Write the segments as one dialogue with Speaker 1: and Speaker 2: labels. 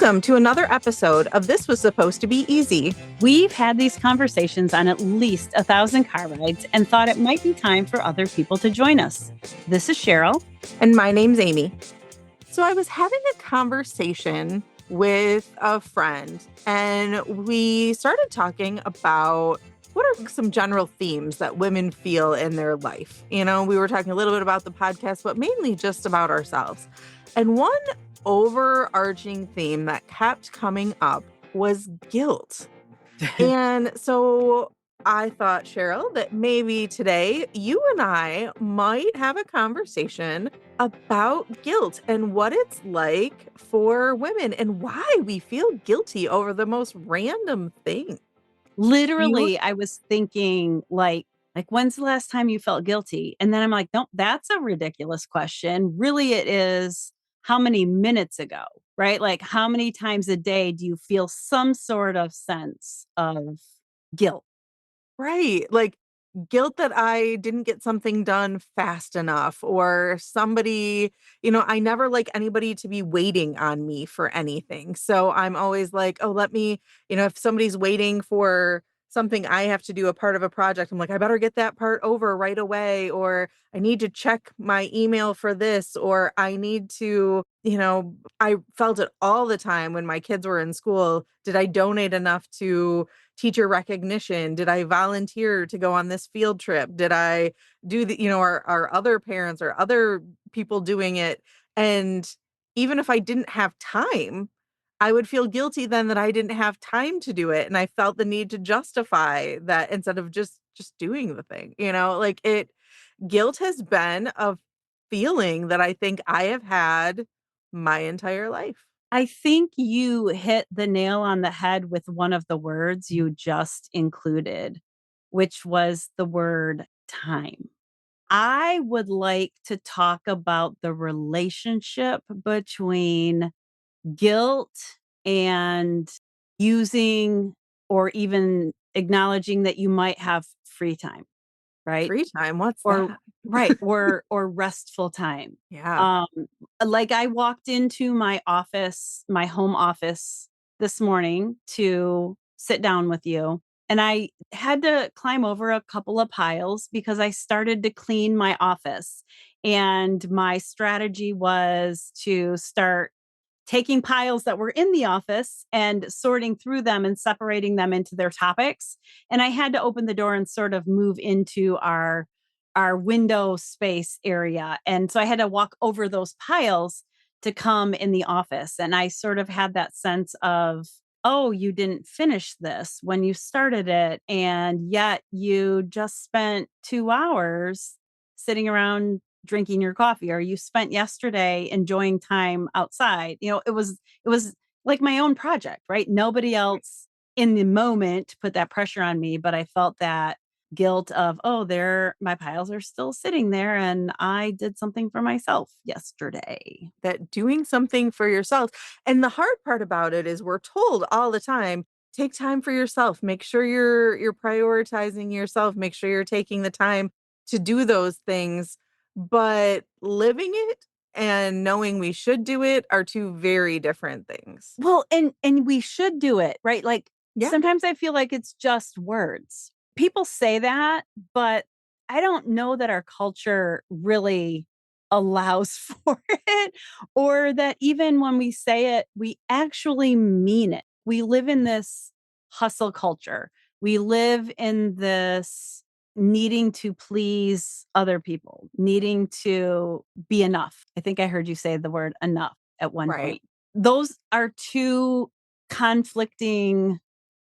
Speaker 1: Welcome to another episode of This Was Supposed to Be Easy.
Speaker 2: We've had these conversations on at least 1,000 car rides and thought it might be time for other people to join us. This is Cheryl.
Speaker 1: And my name's Amy. So I was having a conversation with a friend, and we started talking about what are some general themes that women feel in their life. You know, we were talking a little bit about the podcast, but mainly just about ourselves. And one overarching theme that kept coming up was guilt. And so I thought, Cheryl, that maybe today you and I might have a conversation about guilt and what it's like for women and why we feel guilty over the most random thing. You
Speaker 2: Literally, I was thinking when's the last time you felt guilty? And then I'm like, no, that's a ridiculous question. Really, it is how many minutes ago, right? Like how many times a day do you feel some sort of sense of guilt?
Speaker 1: right. Like guilt that I didn't get something done fast enough or somebody, I never like anybody to be waiting on me for anything. So I'm always like, oh, let me, if somebody's waiting for something I have to do a part of a project, I'm like, I better get that part over right away. Or I need to check my email for this, or I need to, I felt it all the time when my kids were in school. Did I donate enough to teacher recognition? Did I volunteer to go on this field trip? Did I do our other parents or other people doing it? And even if I didn't have time, I would feel guilty then that I didn't have time to do it. And I felt the need to justify that instead of just doing the thing, guilt has been a feeling that I think I have had my entire life.
Speaker 2: I think you hit the nail on the head with one of the words you just included, which was the word time. I would like to talk about the relationship between guilt and using or even acknowledging that you might have free time, right?
Speaker 1: Free time, what's
Speaker 2: Or
Speaker 1: that?
Speaker 2: right, or restful time.
Speaker 1: Yeah.
Speaker 2: Um, like I walked into my home office this morning to sit down with you, and I had to climb over a couple of piles because I started to clean my office. And my strategy was to start taking piles that were in the office and sorting through them and separating them into their topics. And I had to open the door and sort of move into our window space area. And so I had to walk over those piles to come in the office. And I sort of had that sense of, oh, you didn't finish this when you started it. And yet you just spent 2 hours sitting around drinking your coffee, or you spent yesterday enjoying time outside. It was like my own project, right? Nobody else in the moment put that pressure on me, but I felt that guilt of, oh, there, my piles are still sitting there and I did something for myself yesterday.
Speaker 1: That doing something for yourself. And the hard part about it is we're told all the time, take time for yourself. Make sure you're prioritizing yourself. Make sure you're taking the time to do those things. But living it and knowing we should do it are two very different things.
Speaker 2: Well, and we should do it, right? Like
Speaker 1: Yeah.
Speaker 2: sometimes I feel like it's just words. People say that, but I don't know that our culture really allows for it, or that even when we say it, we actually mean it. We live in this hustle culture. We live in this needing to please other people, needing to be enough. I think I heard you say the word enough at one
Speaker 1: Right.
Speaker 2: point. Those are two conflicting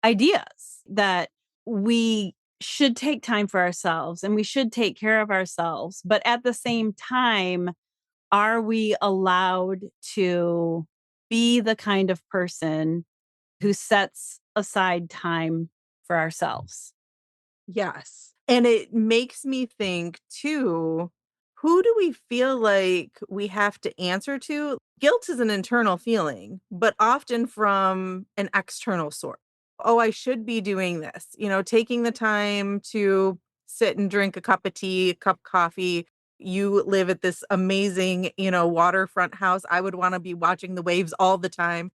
Speaker 2: ideas that we should take time for ourselves and we should take care of ourselves. But at the same time, are we allowed to be the kind of person who sets aside time for ourselves?
Speaker 1: Yes. And it makes me think too, who do we feel like we have to answer to? Guilt is an internal feeling, but often from an external source. Oh, I should be doing this, taking the time to sit and drink a cup of tea, a cup of coffee. you live at this amazing, waterfront house. I would want to be watching the waves all the time,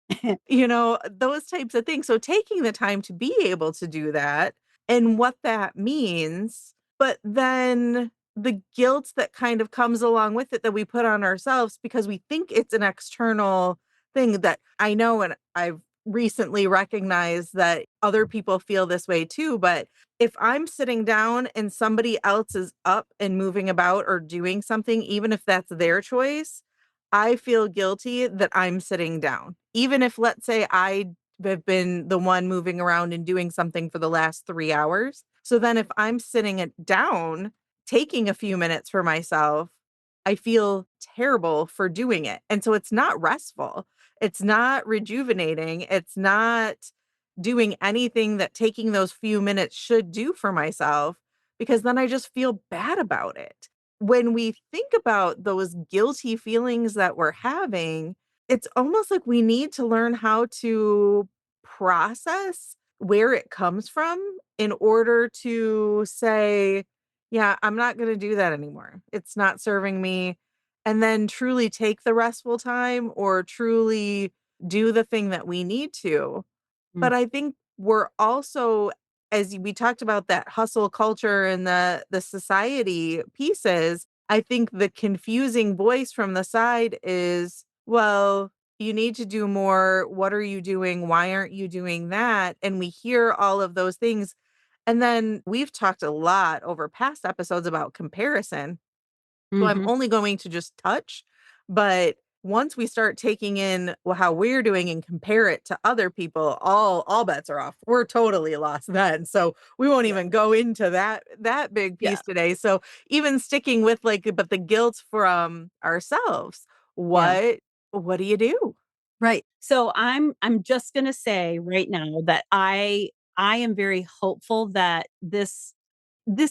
Speaker 1: those types of things. So taking the time to be able to do that and what that means, but then the guilt that kind of comes along with it that we put on ourselves because we think it's an external thing that I know, and I've recently recognized that other people feel this way too. But if I'm sitting down and somebody else is up and moving about or doing something, even if that's their choice, I feel guilty that I'm sitting down. Even if, let's say, I have been the one moving around and doing something for the last 3 hours. So then if I'm sitting it down, taking a few minutes for myself, I feel terrible for doing it. And so it's not restful. It's not rejuvenating. It's not doing anything that taking those few minutes should do for myself because then I just feel bad about it. When we think about those guilty feelings that we're having, it's almost like we need to learn how to process where it comes from in order to say, yeah, I'm not going to do that anymore. It's not serving me. And then truly take the restful time or truly do the thing that we need to.
Speaker 2: Mm.
Speaker 1: But I think we're also, as we talked about that hustle culture and the society pieces, I think the confusing voice from the side is, well, you need to do more. What are you doing? Why aren't you doing that? And we hear all of those things. And then we've talked a lot over past episodes about comparison. So I'm
Speaker 2: Mhm.
Speaker 1: only going to just touch, but once we start taking in how we're doing and compare it to other people, all bets are off. We're totally lost then. So we won't
Speaker 2: Yeah.
Speaker 1: even go into that big
Speaker 2: Yeah.
Speaker 1: piece today. So even sticking with but the guilt from ourselves,
Speaker 2: Yeah.
Speaker 1: what do you do?
Speaker 2: Right. So I'm just gonna say right now that I am very hopeful that this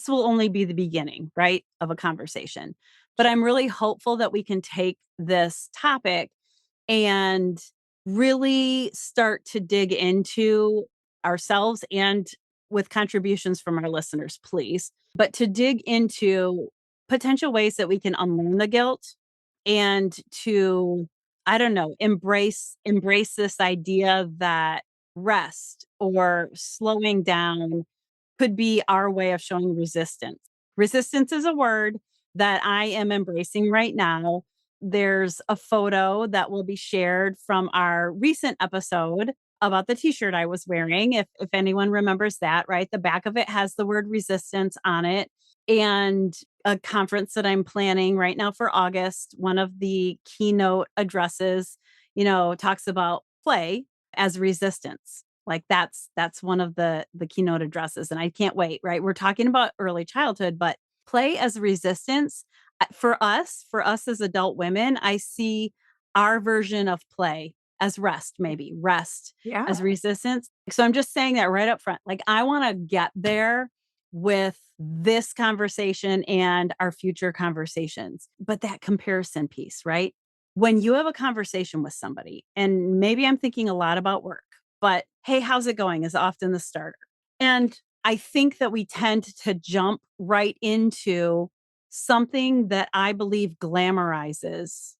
Speaker 2: will only be the beginning, right, of a conversation. But
Speaker 1: Sure.
Speaker 2: I'm really hopeful that we can take this topic and really start to dig into ourselves and with contributions from our listeners, please. But to dig into potential ways that we can unlearn the guilt and to, I don't know, embrace this idea that rest or slowing down could be our way of showing resistance. Resistance is a word that I am embracing right now. There's a photo that will be shared from our recent episode about the t-shirt I was wearing. If anyone remembers that, right? The back of it has the word resistance on it. And a conference that I'm planning right now for August, one of the keynote addresses, talks about play as resistance. Like that's one of the keynote addresses and I can't wait, right? We're talking about early childhood, but play as resistance for us as adult women, I see our version of play as rest, maybe rest
Speaker 1: Yeah.
Speaker 2: as resistance. So I'm just saying that right up front. Like I want to get there with this conversation and our future conversations. But that comparison piece, right? When you have a conversation with somebody, and maybe I'm thinking a lot about work, but hey, how's it going is often the starter. And I think that we tend to jump right into something that I believe glamorizes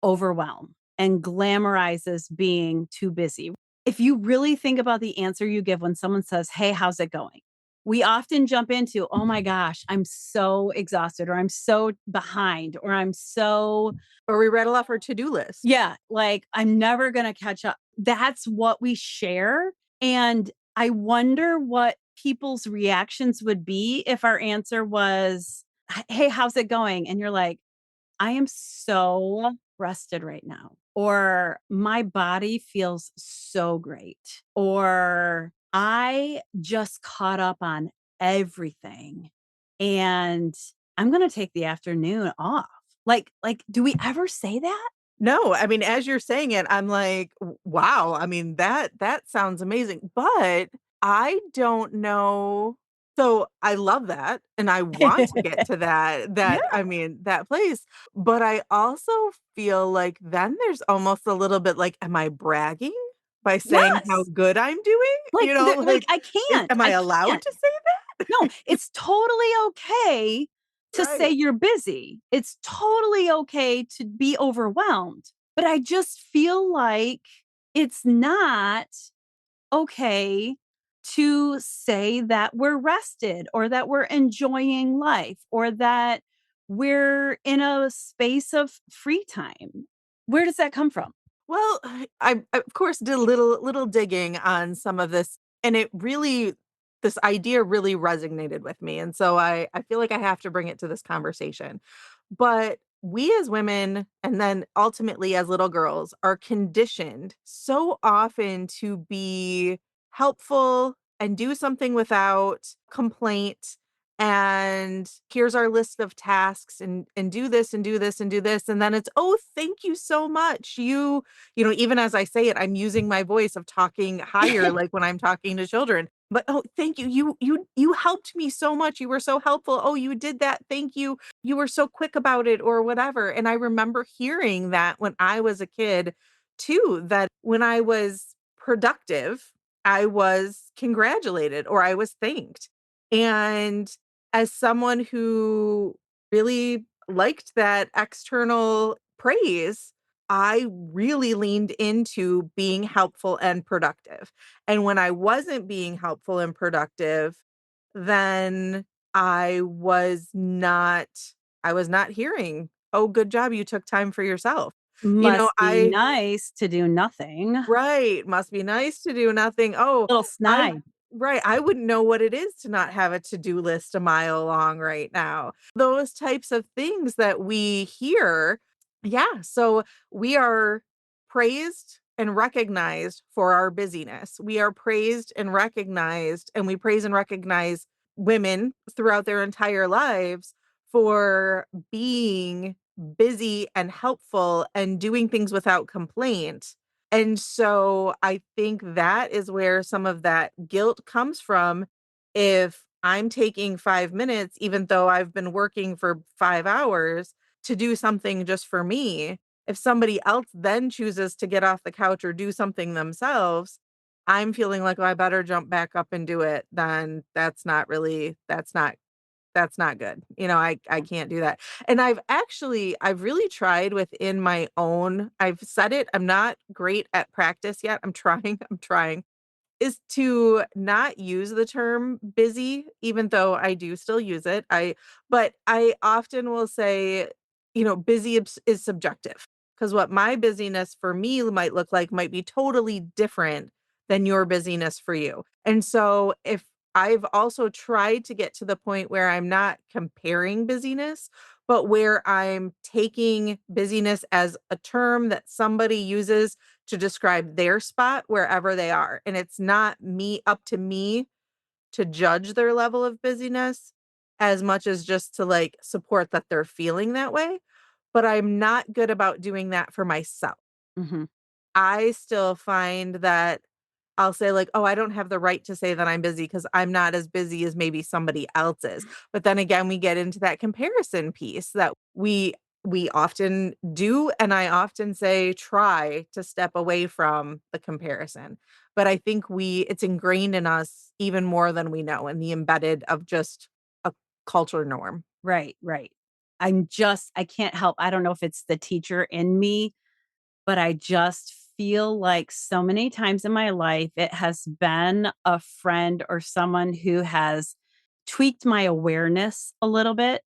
Speaker 2: overwhelm and glamorizes being too busy. If you really think about the answer you give when someone says, hey, how's it going? We often jump into, oh my gosh, I'm so exhausted, or I'm so behind, or I'm so,
Speaker 1: Or we rattle off our to-do list.
Speaker 2: yeah, like I'm never going to catch up. That's what we share. And I wonder what people's reactions would be if our answer was, hey, how's it going? And you're like, I am so rested right now. Or my body feels so great. Or I just caught up on everything and I'm going to take the afternoon off. Like do we ever say that?
Speaker 1: No, I mean, as you're saying it, I'm like, wow, I mean, that sounds amazing, but I don't know. So, I love that, and I want to get to
Speaker 2: Yeah.
Speaker 1: I mean, that place, but I also feel like then there's almost a little bit like, am I bragging by saying how
Speaker 2: Yes.
Speaker 1: good I'm doing?
Speaker 2: Like
Speaker 1: Like,
Speaker 2: I can't.
Speaker 1: am I
Speaker 2: I
Speaker 1: allowed
Speaker 2: can't.
Speaker 1: to say that?
Speaker 2: No, it's totally okay to say
Speaker 1: Right.
Speaker 2: you're busy. It's totally okay to be overwhelmed. But I just feel like it's not okay to say that we're rested or that we're enjoying life or that we're in a space of free time. Where does that come from?
Speaker 1: Well, I of course did a little digging on some of this, and it really this idea really resonated with me. And so I feel like I have to bring it to this conversation. But we as women, and then ultimately as little girls, are conditioned so often to be helpful and do something without complaint. And here's our list of tasks, and do this and do this and do this. And then it's, oh, thank you so much. Even as I say it, I'm using my voice of talking higher, like when I'm talking to children. But, oh, thank you. You helped me so much. You were so helpful. Oh, you did that. Thank you. You were so quick about it or whatever. And I remember hearing that when I was a kid too, that when I was productive, I was congratulated or I was thanked. And as someone who really liked that external praise, I really leaned into being helpful and productive. And when I wasn't being helpful and productive, then I was not I was not hearing, "Oh, good job, you took time for yourself." You know,
Speaker 2: Must be
Speaker 1: I
Speaker 2: nice to do nothing.
Speaker 1: Right, must be nice to do nothing. Oh,
Speaker 2: Little
Speaker 1: I
Speaker 2: snide.
Speaker 1: right, I wouldn't know what it is to not have a to-do list a mile long right now. Those types of things that we hear. Yeah, so we are praised and recognized for our busyness. We are praised and recognized, and we praise and recognize women throughout their entire lives for being busy and helpful and doing things without complaint. And so I think that is where some of that guilt comes from. If I'm taking 5 minutes, even though I've been working for 5 hours to do something just for me, if somebody else then chooses to get off the couch or do something themselves, I'm feeling like, "Oh, I better jump back up and do it." Then that's not good. I can't do that. And I've really tried within my own. I've said it, I'm not great at practice yet. I'm trying, I'm trying, is to not use the term busy, even though I do still use it. But I often will say, busy is subjective, because what my busyness for me might look like might be totally different than your busyness for you. And so if I've also tried to get to the point where I'm not comparing busyness, but where I'm taking busyness as a term that somebody uses to describe their spot wherever they are. And it's not me up to me to judge their level of busyness as much as just to like support that they're feeling that way. But I'm not good about doing that for myself.
Speaker 2: Mhm.
Speaker 1: I still find that I'll say like, "Oh, I don't have the right to say that I'm busy because I'm not as busy as maybe somebody else is." But then again, we get into that comparison piece that we often do, and I often say try to step away from the comparison. But I think we it's ingrained in us even more than we know, and the embedded of just a culture norm.
Speaker 2: Right, right. I can't help, I don't know if it's the teacher in me, but I just feel like so many times in my life, it has been a friend or someone who has tweaked my awareness a little bit.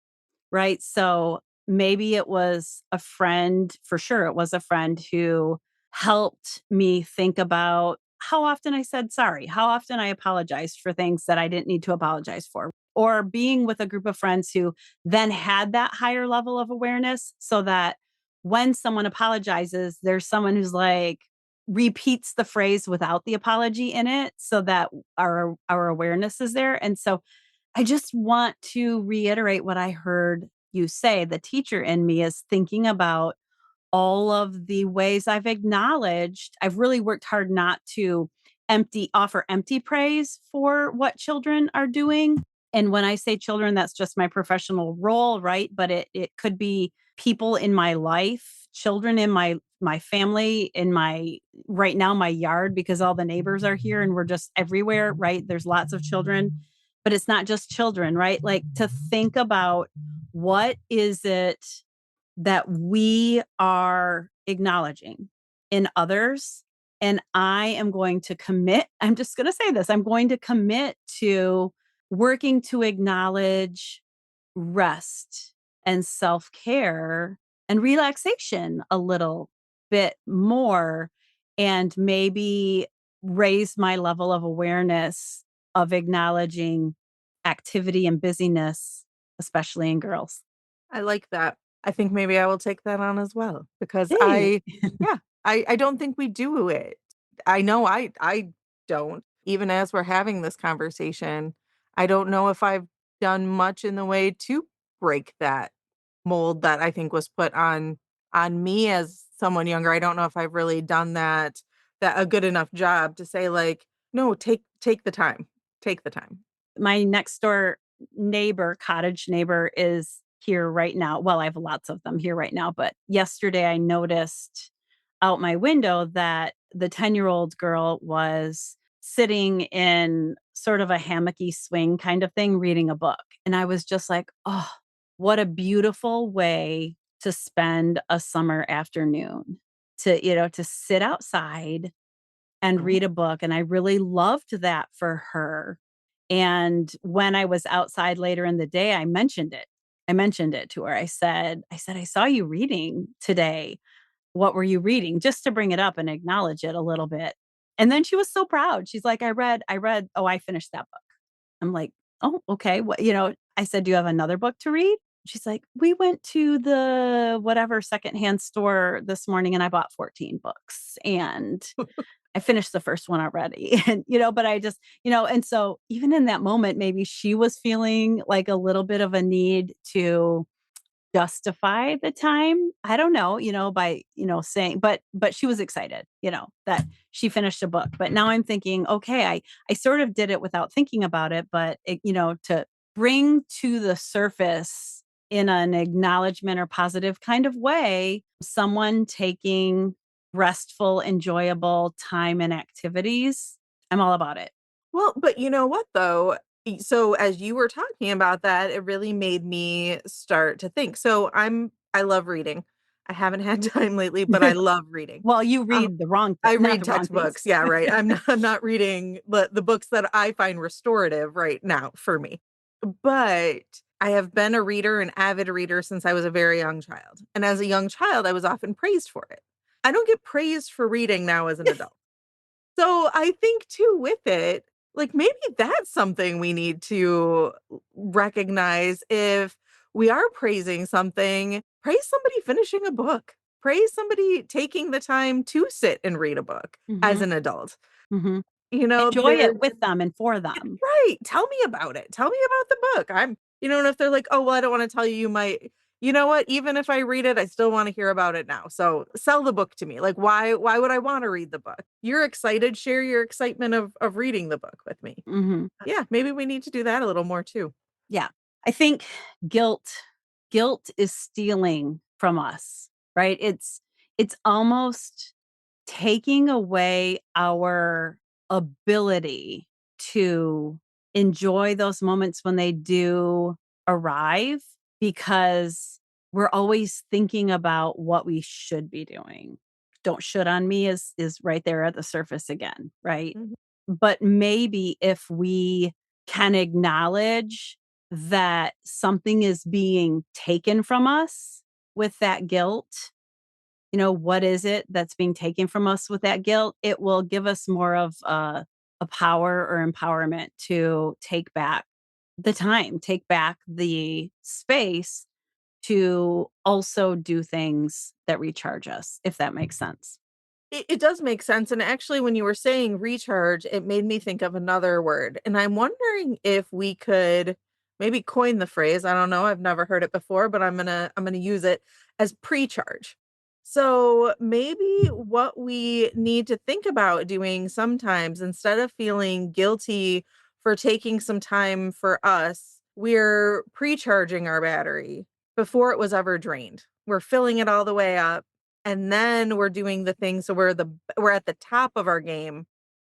Speaker 2: Right? So maybe it was a friend, for sure, it was a friend who helped me think about how often I said sorry, how often I apologized for things that I didn't need to apologize for, or being with a group of friends who then had that higher level of awareness so that when someone apologizes, there's someone who's like, repeats the phrase without the apology in it so that our awareness is there. And so I just want to reiterate what I heard you say. The teacher in me is thinking about all of the ways I've really worked hard not to offer empty praise for what children are doing. And when I say children, that's just my professional role, right? But it could be people in my life, children in my family, in my right now my yard, because all the neighbors are here and we're just everywhere, right? There's lots of children. but it's not just children, right? Like to think about what is it that we are acknowledging in others. And I am going to commit, I'm just going to say this, I'm going to commit to working to acknowledge rest and self care and relaxation a little bit more, and maybe raise my level of awareness of acknowledging activity and busyness, especially in girls.
Speaker 1: I like that. I think maybe I will take that on as well because
Speaker 2: Hey,
Speaker 1: yeah, I don't think we do it. I know I don't. Even as we're having this conversation, I don't know if I've done much in the way to break that mold that I think was put on me as someone younger. I don't know if I've really done that a good enough job to say like, no, take the time. Take the time.
Speaker 2: my next door neighbor, cottage neighbor, is here right now. Well, I have lots of them here right now, but yesterday I noticed out my window that the 10-year-old girl was sitting in sort of a hammocky swing kind of thing, reading a book. And I was just like, oh, what a beautiful way to spend a summer afternoon, to sit outside and
Speaker 1: Oh.
Speaker 2: read a book, and I really loved that for her. And when I was outside later in the day, I mentioned it. I mentioned it to her. I said, "I saw you reading today. What were you reading?" Just to bring it up and acknowledge it a little bit. And then she was so proud. She's like, I read, oh, I finished that book." I'm like, "Oh, okay. I said, "Do you have another book to read?" She's like, "We went to the whatever secondhand store this morning and I bought 14 books." And I finished the first one already. And, but I just, and so even in that moment, maybe she was feeling like a little bit of a need to justify the time. I don't know, by, saying, but she was excited, that she finished a book. But now I'm thinking, okay, I sort of did it without thinking about it, but to bring to the surface in an acknowledgement or positive kind of way, someone taking restful, enjoyable time and activities. I'm all about it.
Speaker 1: Well, but you know what though? So as you were talking about that, it really made me start to think. I love reading. I haven't had time lately, but I love reading.
Speaker 2: Well, you
Speaker 1: Um,
Speaker 2: read the wrong thing,
Speaker 1: I
Speaker 2: not
Speaker 1: read
Speaker 2: the wrong things.
Speaker 1: textbooks. Yeah, right. I'm not reading the books that I find restorative right now for me. But I have been a reader, an avid reader since I was a very young child. And as a young child, I was often praised for it. I don't get praised for reading now as an adult. So I think too with it, like maybe that's something we need to recognize if we are praising something, praise somebody finishing a book, praise somebody taking the time to sit and read a book as
Speaker 2: Mhm,
Speaker 1: an adult.
Speaker 2: mhm.
Speaker 1: You know,
Speaker 2: Enjoy
Speaker 1: there
Speaker 2: it with them and for them.
Speaker 1: right. Tell me about it. Tell me about the book. And if they're like, "Oh, well, I don't wanna tell you, you might," you know what? Even if I read it, I still wanna hear about it now. So, sell the book to me. Like, why would I wanna read the book? You're excited, share your excitement of reading the book with me.
Speaker 2: Mhm.
Speaker 1: Yeah, maybe we need to do that a little more too.
Speaker 2: Yeah. I think guilt guilt is stealing from us, right? It's almost taking away our ability to enjoy those moments when they do arrive, because we're always thinking about what we should be doing. Don't should on me is right there at the surface again, right?
Speaker 1: Mhm.
Speaker 2: But maybe if we can acknowledge that something is being taken from us with that guilt, what is it that's being taken from us with that guilt? It will give us more of a power or empowerment to take back the time, take back the space to also do things that recharge us, if that makes sense.
Speaker 1: It does make sense, and actually, when you were saying recharge, it made me think of another word, and I'm wondering if we could maybe coin the phrase, I don't know, I've never heard it before, but I'm gonna use it as pre-charge. So, maybe what we need to think about doing sometimes instead of feeling guilty for taking some time for us, we're pre-charging our battery before it was ever drained. We're filling it all the way up and then we're doing the things so we're at the top of our game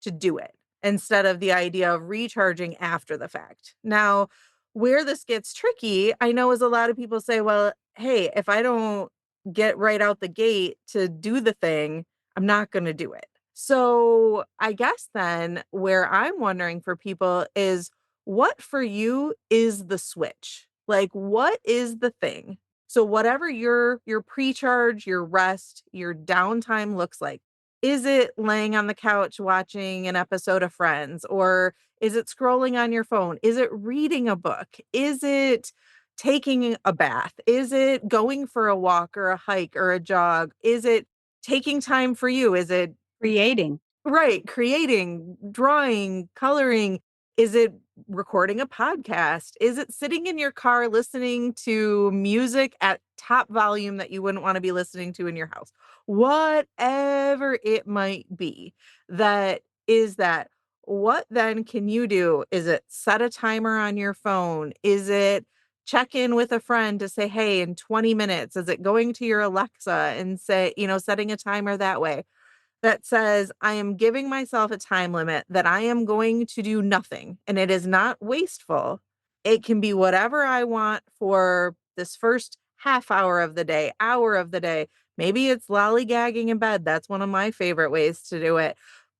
Speaker 1: to do it. instead of the idea of recharging after the fact. Now, where this gets tricky, I know is a lot of people say, well, hey, if I don't get right out the gate to do the thing, I'm not going to do it. So I guess then where I'm wondering for people is what for you is the switch? Like what is the thing? So whatever your pre-charge, your rest, your downtime looks like, is it laying on the couch watching an episode of Friends, or is it scrolling on your phone? Is it reading a book? Is it taking a bath? Is it going for a walk or a hike or a jog? Is it taking time for you? Is it
Speaker 2: Creating.
Speaker 1: right, creating, drawing, coloring? Is it recording a podcast? Is it sitting in your car listening to music at top volume that you wouldn't want to be listening to in your house? Whatever it might be, that is that. What then can you do? Is it set a timer on your phone? Is it check in with a friend to say, hey, in 20 minutes? Is it going to your Alexa and say, setting a timer that way? That says, I am giving myself a time limit that I am going to do nothing, and it is not wasteful. It can be whatever I want for this first half hour of the day, hour of the day. Maybe it's lollygagging in bed. That's one of my favorite ways to do it,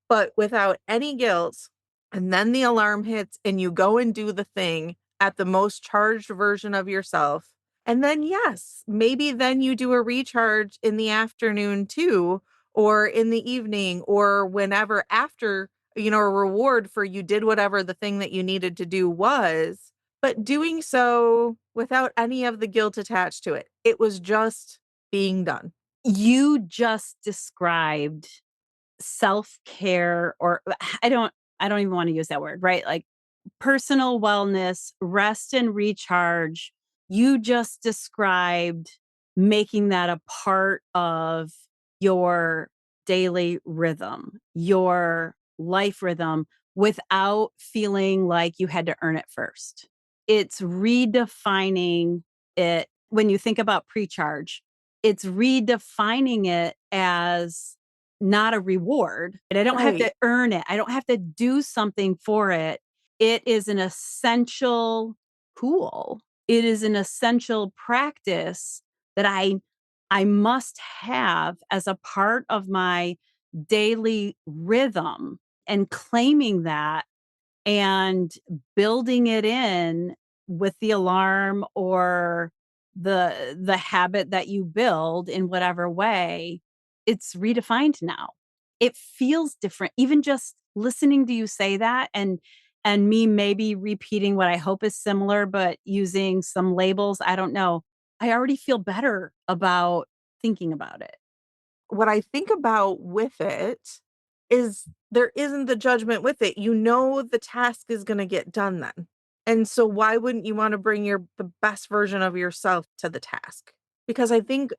Speaker 1: but without any guilt. And then the alarm hits and you go and do the thing at the most charged version of yourself. And then, yes, maybe then you do a recharge in the afternoon too, or in the evening, or whenever after, a reward for you did whatever the thing that you needed to do was, but doing so without any of the guilt attached to it. It was just being done.
Speaker 2: You just described self-care, or I don't even wanna use that word, right? Like, personal wellness, rest and recharge. You just described making that a part of your daily rhythm, your life rhythm, without feeling like you had to earn it first. It's redefining it. When you think about pre-charge, it's redefining it as not a reward, and I don't have
Speaker 1: Right.
Speaker 2: to earn it. I don't have to do something for it. It is an essential tool. It is an essential practice that I must have as a part of my daily rhythm, and claiming that and building it in with the alarm or the habit that you build in whatever way, it's redefined now. It feels different. Even just listening to you say that, and me maybe repeating what I hope is similar, but using some labels, I don't know. I already feel better about thinking about it.
Speaker 1: What I think about with it is there isn't the judgment with it. You know the task is gonna get done then. And so why wouldn't you wanna bring the best version of yourself to the task? Because I think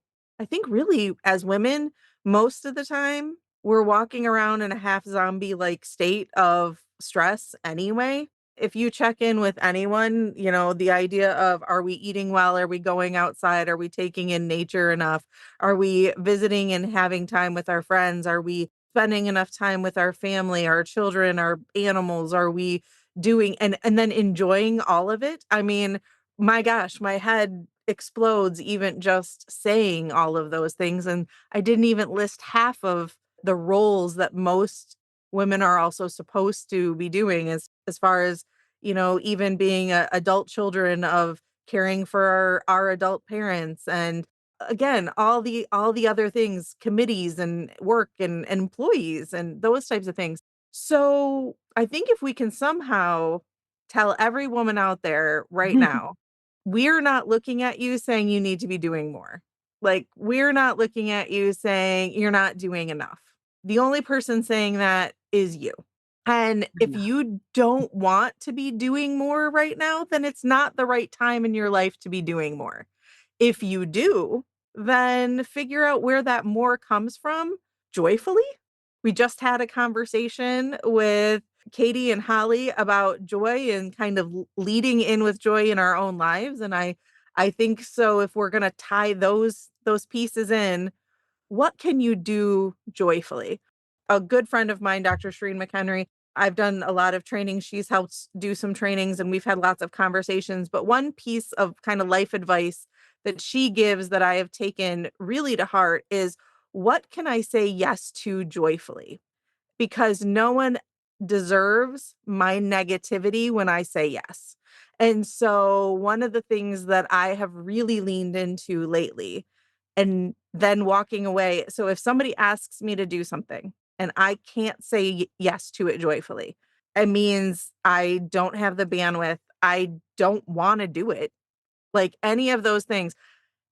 Speaker 1: really as women, most of the time, we're walking around in a half zombie-like state of stress anyway. If you check in with anyone, the idea of, are we eating well? Are we going outside? Are we taking in nature enough? Are we visiting and having time with our friends? Are we spending enough time with our family, our children, our animals? Are we doing and then enjoying all of it? I mean, my gosh, my head explodes even just saying all of those things. And I didn't even list half of the roles that most women are also supposed to be doing as far as, even being adult children of caring for our adult parents, and again, all the other things, committees and work and employees and those types of things. So, I think if we can somehow tell every woman out there right now, we're not looking at you saying you need to be doing more. Like, we're not looking at you saying you're not doing enough. The only person saying that is you. And if
Speaker 2: Yeah.
Speaker 1: you don't want to be doing more right now, then it's not the right time in your life to be doing more. If you do, then figure out where that more comes from joyfully. We just had a conversation with Katie and Holly about joy and kind of leading in with joy in our own lives. And I think so if we're gonna tie those pieces in, what can you do joyfully? A good friend of mine, Dr. Shereen McHenry, I've done a lot of training. She's helped do some trainings and we've had lots of conversations. But one piece of kind of life advice that she gives that I have taken really to heart is, what can I say yes to joyfully? Because no one deserves my negativity when I say yes. And so, one of the things that I have really leaned into lately, and then walking away. So, if somebody asks me to do something and I can't say yes to it joyfully, it means I don't have the bandwidth. I don't want to do it. Like any of those things,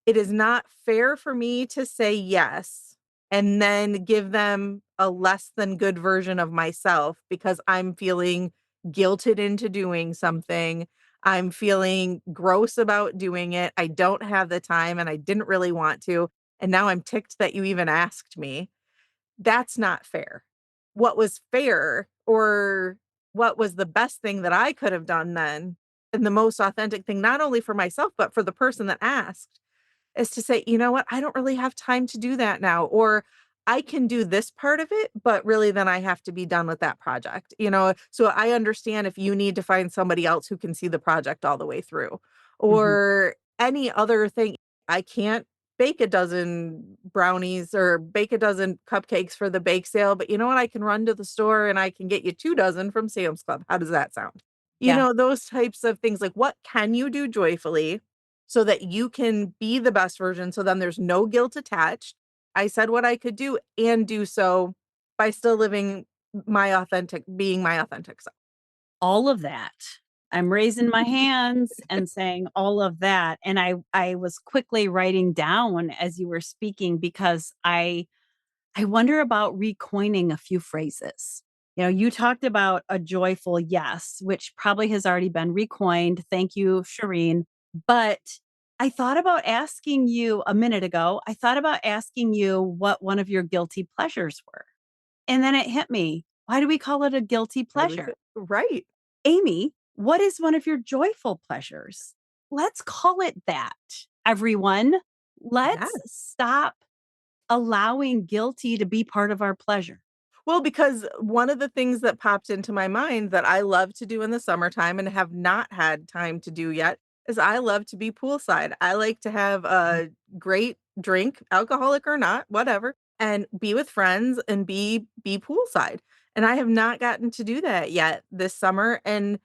Speaker 1: it is not fair for me to say yes and then give them a less than good version of myself because I'm feeling guilted into doing something. I'm feeling gross about doing it. I don't have the time and I didn't really want to. And now I'm ticked that you even asked me. That's not fair. What was fair, or what was the best thing that I could have done then, and the most authentic thing, not only for myself, but for the person that asked, is to say, "You know what? I don't really have time to do that now," or "I can do this part of it, but really then I have to be done with that project." So I understand if you need to find somebody else who can see the project all the way through,
Speaker 2: Mhm.
Speaker 1: or any other thing. I can't bake a dozen brownies or bake a dozen cupcakes for the bake sale, but you know what? I can run to the store and I can get you 2 dozen from Sam's Club. How does that sound?
Speaker 2: Yeah.
Speaker 1: Those types of things, like, what can you do joyfully so that you can be the best version, so then there's no guilt attached. I said what I could do and do so by still living being my authentic self.
Speaker 2: All of that. I'm raising my hands and saying all of that, and I was quickly writing down as you were speaking because I wonder about recoining a few phrases. You talked about a joyful yes, which probably has already been recoined. Thank you, Shireen. But I thought about asking you a minute ago, I thought about asking you what one of your guilty pleasures were. And then it hit me. Why do we call it a guilty
Speaker 1: Why do we
Speaker 2: pleasure?
Speaker 1: right.
Speaker 2: Amy, what is one of your joyful pleasures? Let's call it that. Everyone, let's
Speaker 1: Yes.
Speaker 2: stop allowing guilty to be part of our pleasure.
Speaker 1: Well, because one of the things that popped into my mind that I love to do in the summertime and have not had time to do yet is I love to be poolside. I like to have
Speaker 2: Mm.
Speaker 1: a great drink, alcoholic or not, whatever, and be with friends and be poolside. And I have not gotten to do that yet this summer. And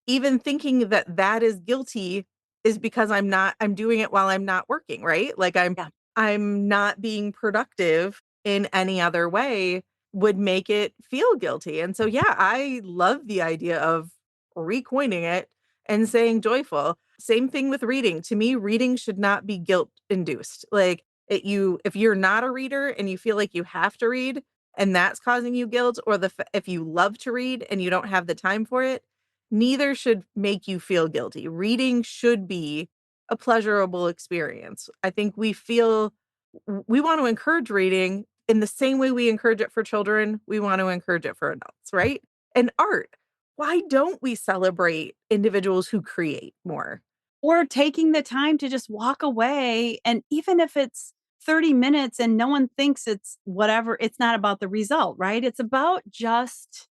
Speaker 1: even thinking that that is guilty is because I'm doing it while I'm not working, right? Like
Speaker 2: Yeah.
Speaker 1: I'm not being productive in any other way would make it feel guilty. And so yeah, I love the idea of recoining it and saying joyful. Same thing with reading. To me, reading should not be guilt induced. Like if you're not a reader and you feel like you have to read and that's causing you guilt, or if you love to read and you don't have the time for it, neither should make you feel guilty. Reading should be a pleasurable experience. I think we want to encourage reading in the same way we encourage it for children, we want to encourage it for adults, right? And art. Why don't we celebrate individuals who create more?
Speaker 2: Or taking the time to just walk away. And even if it's 30 minutes and no one thinks it's whatever, it's not about the result, right? It's about just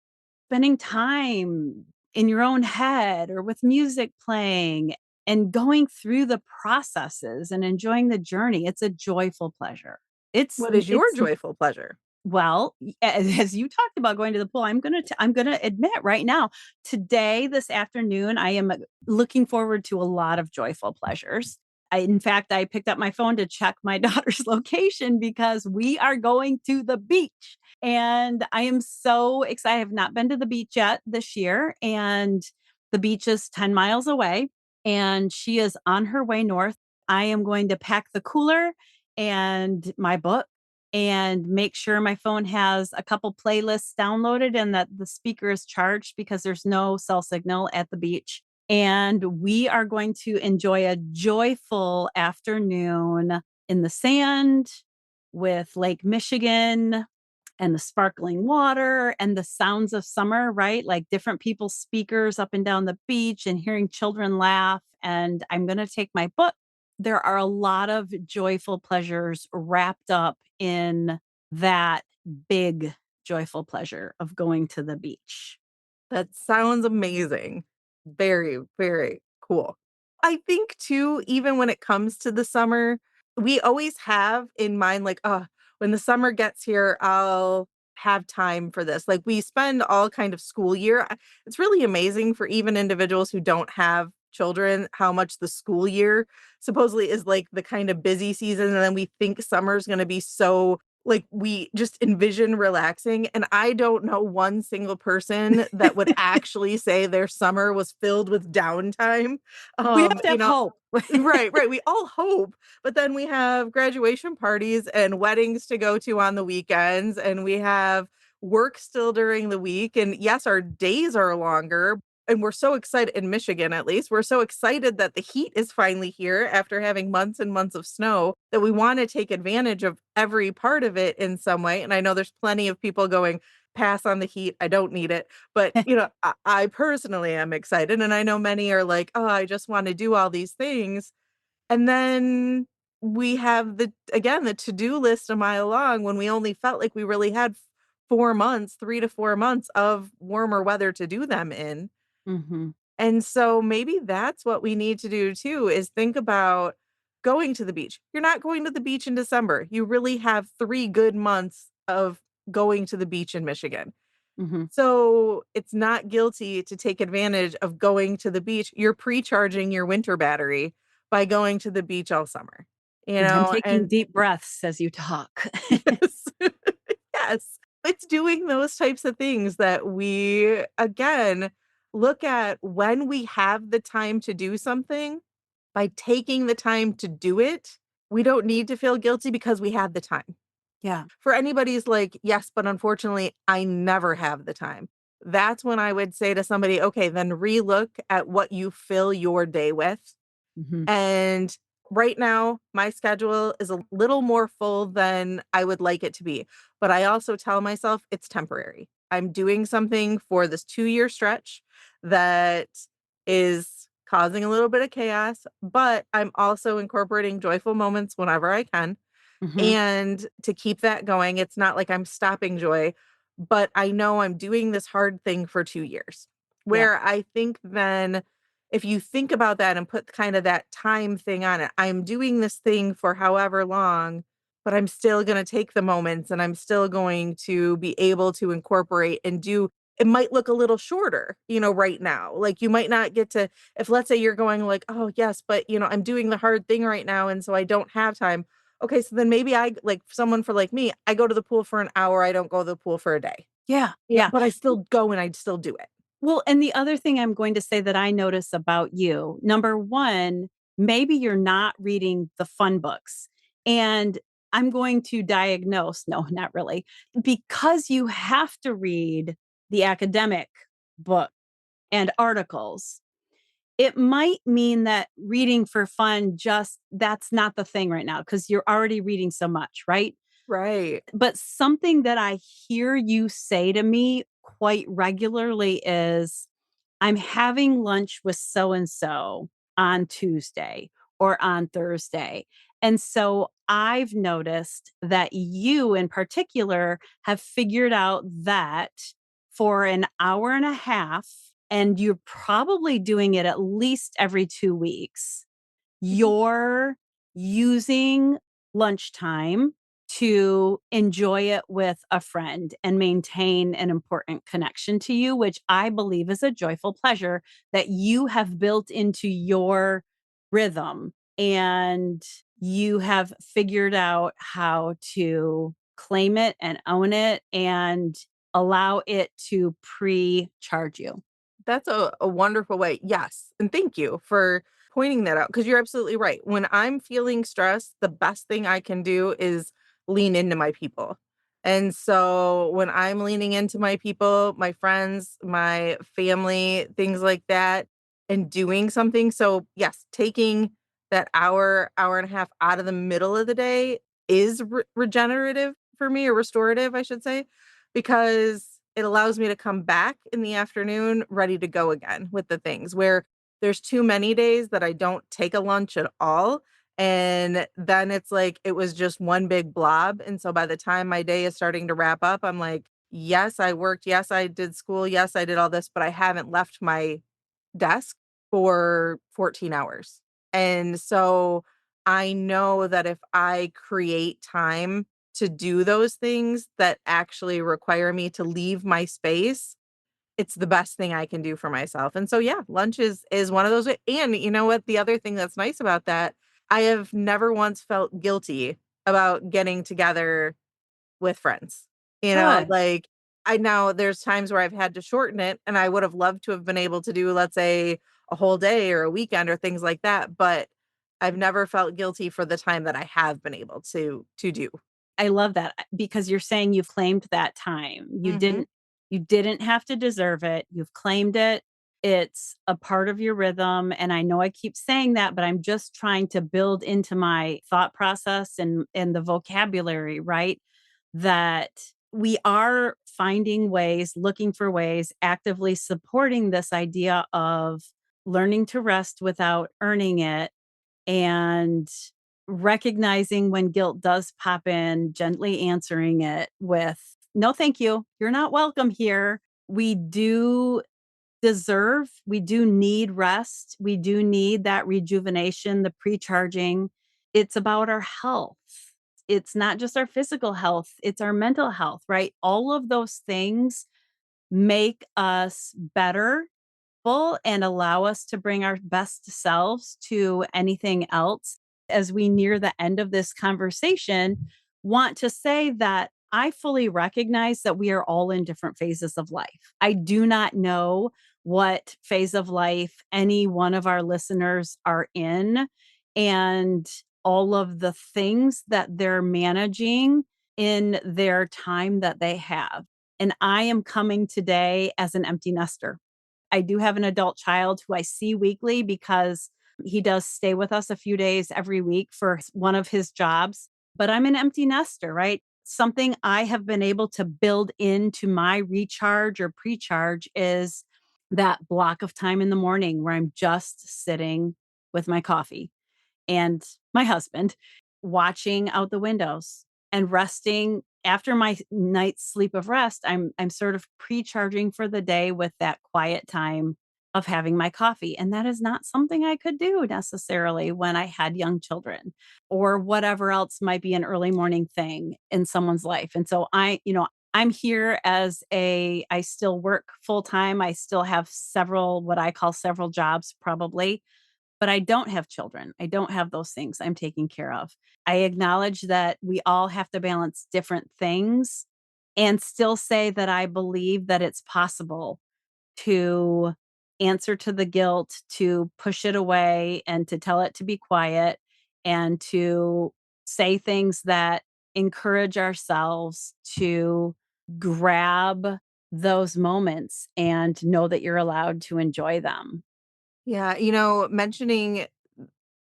Speaker 2: spending time in your own head or with music playing and going through the processes and enjoying the journey. It's a joyful pleasure.
Speaker 1: What is your
Speaker 2: It's
Speaker 1: joyful pleasure?
Speaker 2: well, as you talked about going to the pool, I'm gonna admit right now, today, this afternoon, I am looking forward to a lot of joyful pleasures. In fact, I picked up my phone to check my daughter's location because we are going to the beach. And I am so excited. I have not been to the beach yet this year, and the beach is 10 miles away, and she is on her way north. I am going to pack the cooler and my book and make sure my phone has a couple playlists downloaded and that the speaker is charged because there's no cell signal at the beach. And we are going to enjoy a joyful afternoon in the sand with Lake Michigan and the sparkling water and the sounds of summer, right? Like different people's speakers up and down the beach and hearing children laugh. And I'm going to take my book. There are a lot of joyful pleasures wrapped up in that big joyful pleasure of going to the beach.
Speaker 1: That sounds amazing. Very, very cool. I think too, even when it comes to the summer, we always have in mind, like, when the summer gets here, I'll have time for this. Like we spend all kind of school year. It's really amazing for even individuals who don't have children, how much the school year supposedly is like the kind of busy season. And then we think summer's going to be so like we just envision relaxing. And I don't know one single person that would actually say their summer was filled with downtime.
Speaker 2: We have to
Speaker 1: You
Speaker 2: have
Speaker 1: know,
Speaker 2: hope.
Speaker 1: right, right. We all hope, but then we have graduation parties and weddings to go to on the weekends, and we have work still during the week. And yes, our days are longer. And we're so excited in Michigan, at least, we're so excited that the heat is finally here after having months and months of snow that we want to take advantage of every part of it in some way. And I know there's plenty of people going, pass on the heat. I don't need it. But, I personally am excited. And I know many are like, oh, I just want to do all these things. And then we have the to-do list a mile long when we only felt like we really had 4 months, 3 to 4 months of warmer weather to do them in.
Speaker 2: Mhm,
Speaker 1: And so maybe that's what we need to do too is think about going to the beach. You're not going to the beach in December. You really have 3 good months of going to the beach in Michigan.
Speaker 2: mhm.
Speaker 1: So, it's not guilty to take advantage of going to the beach. You're pre-charging your winter battery by going to the beach all summer,
Speaker 2: I'm taking
Speaker 1: and
Speaker 2: deep breaths as you talk.
Speaker 1: yes. Yes. It's doing those types of things that we, again, look at when we have the time to do something, by taking the time to do it, we don't need to feel guilty because we had the time.
Speaker 2: Yeah.
Speaker 1: For anybody who's like, "Yes, but unfortunately, I never have the time." That's when I would say to somebody, "Okay, then relook at what you fill your day with."
Speaker 2: Mhm.
Speaker 1: And right now, my schedule is a little more full than I would like it to be. But I also tell myself it's temporary. I'm doing something for this 2-year stretch that is causing a little bit of chaos, but I'm also incorporating joyful moments whenever I can.
Speaker 2: Mhm.
Speaker 1: And to keep that going, it's not like I'm stopping joy, but I know I'm doing this hard thing for 2 years.
Speaker 2: Yeah.
Speaker 1: Where I think then if you think about that and put kind of that time thing on it, I'm doing this thing for however long, but I'm still gonna take the moments and I'm still going to be able to incorporate and do it might look a little shorter, right now. Like you might not get to if let's say you're going like, "Oh, yes, but I'm doing the hard thing right now and so I don't have time." Okay, so then maybe I like someone for like me, I go to the pool for an hour, I don't go to the pool for a day.
Speaker 2: Yeah, yeah.
Speaker 1: But I still go and I'd still do it.
Speaker 2: Well, and the other thing I'm going to say that I notice about you, number 1, maybe you're not reading the fun books. And I'm going to diagnose no, not really. Because you have to read the academic book and articles, it might mean that reading for fun just that's not the thing right now because you're already reading so much, right?
Speaker 1: Right.
Speaker 2: But something that I hear you say to me quite regularly is, "I'm having lunch with so and so on Tuesday or on Thursday." And so I've noticed that you in particular have figured out that for an hour and a half, and you're probably doing it at least every 2 weeks,
Speaker 1: Mhm.
Speaker 2: you're using lunchtime to enjoy it with a friend and maintain an important connection to you, which I believe is a joyful pleasure that you have built into your rhythm. And you have figured out how to claim it and own it and allow it to pre charge you.
Speaker 1: That's a wonderful way. Yes. And thank you for pointing that out because you're absolutely right. When I'm feeling stressed, the best thing I can do is lean into my people. And so when I'm leaning into my people, my friends, my family, things like that, and doing something. So, yes, taking that hour, hour and a half out of the middle of the day is regenerative for me or restorative, I should say, because it allows me to come back in the afternoon ready to go again with the things where there's too many days that I don't take a lunch at all. And then it's like it was just one big blob. And so by the time my day is starting to wrap up, I'm like, yes, I worked. Yes, I did school. Yes, I did all this, but I haven't left my desk for 14 hours. And so I know that if I create time to do those things that actually require me to leave my space, it's the best thing I can do for myself. And so yeah, lunch is one of those. And you know what? The other thing that's nice about that, I have never once felt guilty about getting together with friends.
Speaker 2: Good.
Speaker 1: Like I now there's times where I've had to shorten it and I would have loved to have been able to do, let's say, a whole day or a weekend or things like that, but I've never felt guilty for the time that I have been able to do.
Speaker 2: I love that because you're saying you've claimed that time.
Speaker 1: Mhm.
Speaker 2: You didn't have to deserve it. You've claimed it. It's a part of your rhythm, and I know I keep saying that, but I'm just trying to build into my thought process and the vocabulary, right? That we are finding ways, looking for ways, actively supporting this idea of learning to rest without earning it and recognizing when guilt does pop in, gently answering it with, no, thank you. You're not welcome here. We do we do need rest. We do need that rejuvenation, the precharging. It's about our health. It's not just our physical health, it's our mental health, right? All of those things make us better and allow us to bring our best selves to anything else. As we near the end of this conversation, want to say that I fully recognize that we are all in different phases of life. I do not know what phase of life any one of our listeners are in and all of the things that they're managing in their time that they have. And I am coming today as an empty nester. I do have an adult child who I see weekly because he does stay with us a few days every week for one of his jobs, but I'm an empty nester, right? Something I have been able to build into my recharge or precharge is that block of time in the morning where I'm just sitting with my coffee and my husband watching out the windows and resting after my night's sleep of rest. I'm sort of pre-charging for the day with that quiet time of having my coffee, and that is not something I could do necessarily when I had young children or whatever else might be an early morning thing in someone's life. And so I'm here as I still work full time. I still have several, what I call several jobs probably, but I don't have children. I don't have those things I'm taking care of. I acknowledge that we all have to balance different things and still say that I believe that it's possible to answer to the guilt, to push it away and to tell it to be quiet and to say things that encourage ourselves to grab those moments and know that you're allowed to enjoy them.
Speaker 1: Yeah, mentioning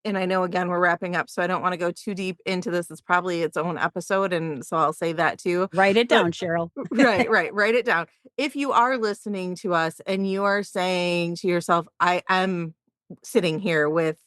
Speaker 1: and I know again we're wrapping up, so I don't wanna go too deep into this. It's probably its own episode, and so I'll say that too.
Speaker 2: Write it
Speaker 1: But
Speaker 2: down, Cheryl.
Speaker 1: right, right, write it down. If you are listening to us and you are saying to yourself, "I am sitting here with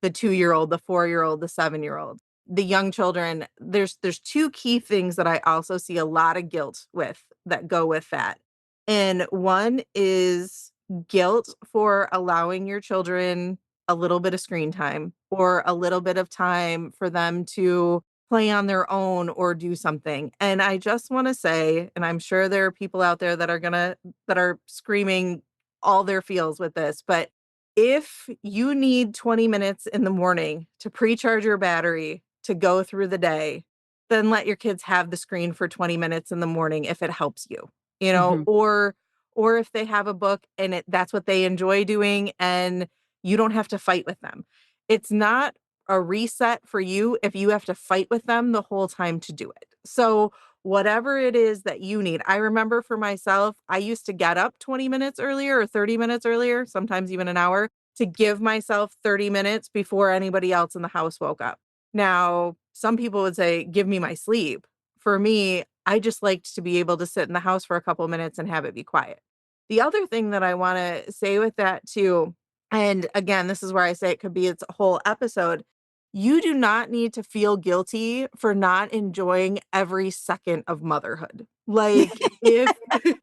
Speaker 1: the 2-year-old, the 4-year-old, the 7-year-old, the young children," there's 2 key things that I also see a lot of guilt with that go with that. And one is guilt for allowing your children a little bit of screen time or a little bit of time for them to play on their own or do something. And I just want to say, and I'm sure there are people out there that are screaming all their feels with this, but if you need 20 minutes in the morning to pre-charge your battery to go through the day, then let your kids have the screen for 20 minutes in the morning if it helps you.
Speaker 2: Mhm.
Speaker 1: Or if they have a book and that's what they enjoy doing and you don't have to fight with them. It's not a reset for you if you have to fight with them the whole time to do it. So, whatever it is that you need. I remember for myself, I used to get up 20 minutes earlier or 30 minutes earlier, sometimes even an hour, to give myself 30 minutes before anybody else in the house woke up. Now, some people would say, give me my sleep. For me, I just liked to be able to sit in the house for a couple minutes and have it be quiet. The other thing that I want to say with that too, and again, this is where I say it could be its whole episode. You do not need to feel guilty for not enjoying every second of motherhood. Like, if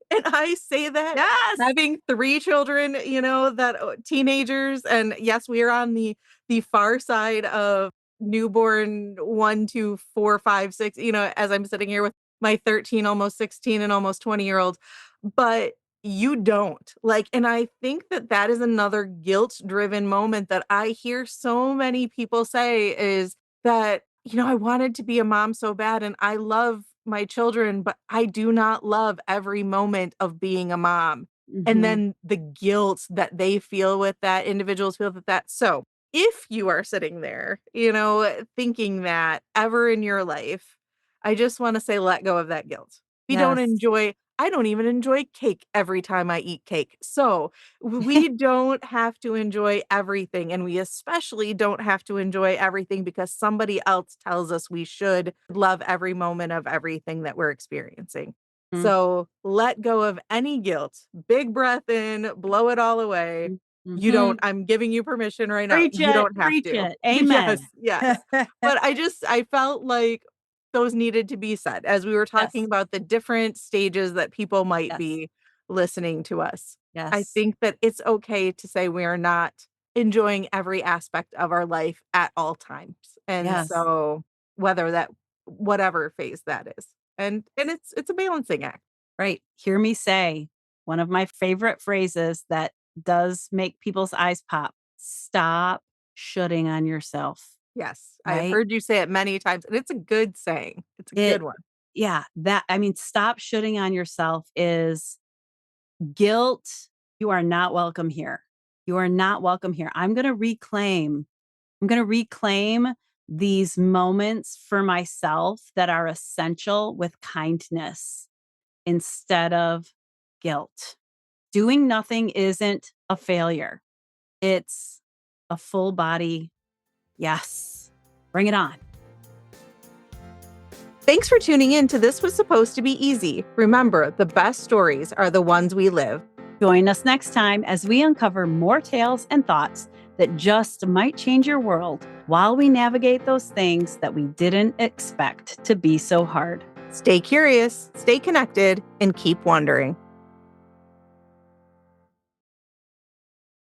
Speaker 1: and I say that
Speaker 2: Yes.
Speaker 1: having 3 children, that teenagers, and yes, we are on the far side of newborn 1 to 4, 5, 6, as I'm sitting here with my 13, almost 16, and almost 20-year-old, but you don't. Like, and I think that that is another guilt-driven moment that I hear so many people say is that, I wanted to be a mom so bad and I love my children, but I do not love every moment of being a mom. And
Speaker 2: Mhm.
Speaker 1: then the guilt that they feel with that, individuals feel with that. So if you are sitting there, thinking that ever in your life, I just want to say, let go of that guilt. We don't
Speaker 2: Yes.
Speaker 1: enjoy, I don't even enjoy cake every time I eat cake. So we don't have to enjoy everything. And we especially don't have to enjoy everything because somebody else tells us we should love every moment of everything that we're experiencing.
Speaker 2: Mm,
Speaker 1: So let go of any guilt. Big breath in, blow it all away.
Speaker 2: mm,
Speaker 1: You don't,
Speaker 2: mhm.
Speaker 1: I'm giving you permission right now.
Speaker 2: Preach
Speaker 1: You
Speaker 2: it,
Speaker 1: don't have
Speaker 2: preach
Speaker 1: to.
Speaker 2: it.
Speaker 1: Yes,
Speaker 2: Amen.
Speaker 1: yes. But I felt like those needed to be said as we were talking
Speaker 2: Yes,
Speaker 1: about the different stages that people might
Speaker 2: yes,
Speaker 1: be listening to us. I
Speaker 2: yes,
Speaker 1: think that it's okay to say we are not enjoying every aspect of our life at all times. And
Speaker 2: yes.
Speaker 1: so whether that whatever phase that is. And it's a balancing act.
Speaker 2: Right. Hear me say one of my favorite phrases that does make people's eyes pop. Stop shooting on yourself,
Speaker 1: Yes, I've
Speaker 2: right?
Speaker 1: heard you say it many times, and it's a good saying. It's a
Speaker 2: It
Speaker 1: good one.
Speaker 2: yeah, that I mean, stop shooting on yourself is guilt. You are not welcome here. You are not welcome here. I'm going to reclaim these moments for myself that are essential with kindness instead of guilt. Doing nothing isn't a failure. It's a full body yes. Bring it on.
Speaker 1: Thanks for tuning in to This Was Supposed to Be Easy. Remember, the best stories are the ones we live.
Speaker 2: Join us next time as we uncover more tales and thoughts that just might change your world while we navigate those things that we didn't expect to be so hard.
Speaker 1: Stay curious, stay connected, and keep wondering.